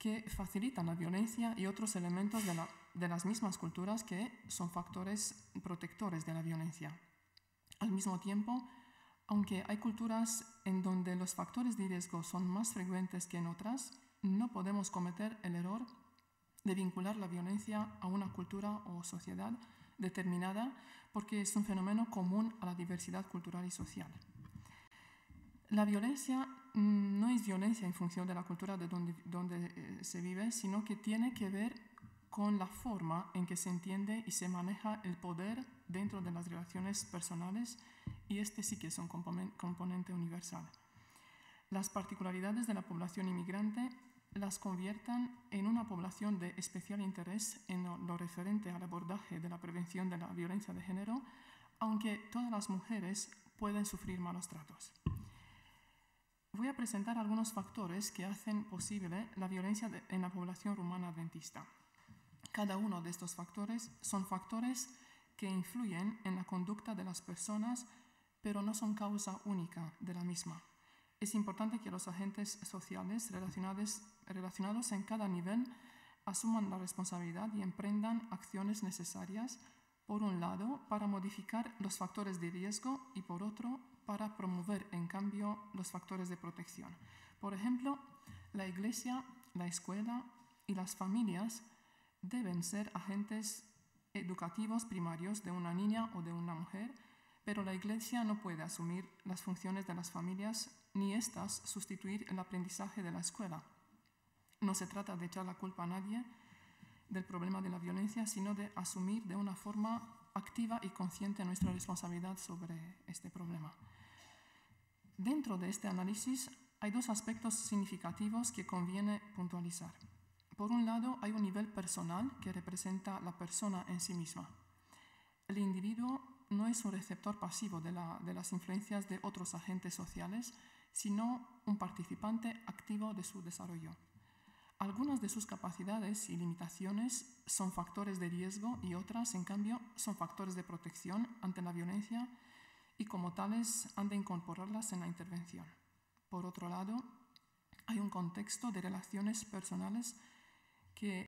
que facilitan la violencia y otros elementos de las mismas culturas que son factores protectores de la violencia. Al mismo tiempo, aunque hay culturas en donde los factores de riesgo son más frecuentes que en otras, no podemos cometer el error de vincular la violencia a una cultura o sociedad determinada porque es un fenómeno común a la diversidad cultural y social. La violencia no es violencia en función de la cultura de donde se vive, sino que tiene que ver con la forma en que se entiende y se maneja el poder dentro de las relaciones personales, y este sí que es un componente universal. Las particularidades de la población inmigrante las convierten en una población de especial interés en lo referente al abordaje de la prevención de la violencia de género, aunque todas las mujeres pueden sufrir malos tratos. Voy a presentar algunos factores que hacen posible la violencia en la población rumana adventista. Cada uno de estos factores son factores que influyen en la conducta de las personas, pero no son causa única de la misma. Es importante que los agentes sociales relacionados en cada nivel asuman la responsabilidad y emprendan acciones necesarias, por un lado, para modificar los factores de riesgo y, por otro, para promover, en cambio, los factores de protección. Por ejemplo, la Iglesia, la escuela y las familias deben ser agentes educativos primarios de una niña o de una mujer, pero la Iglesia no puede asumir las funciones de las familias ni éstas sustituir el aprendizaje de la escuela. No se trata de echar la culpa a nadie del problema de la violencia, sino de asumir de una forma activa y consciente nuestra responsabilidad sobre este problema. Dentro de este análisis hay dos aspectos significativos que conviene puntualizar. Por un lado, hay un nivel personal que representa la persona en sí misma. El individuo no es un receptor pasivo de las influencias de otros agentes sociales, sino un participante activo de su desarrollo. Algunas de sus capacidades y limitaciones son factores de riesgo y otras, en cambio, son factores de protección ante la violencia y como tales han de incorporarlas en la intervención. Por otro lado, hay un contexto de relaciones personales que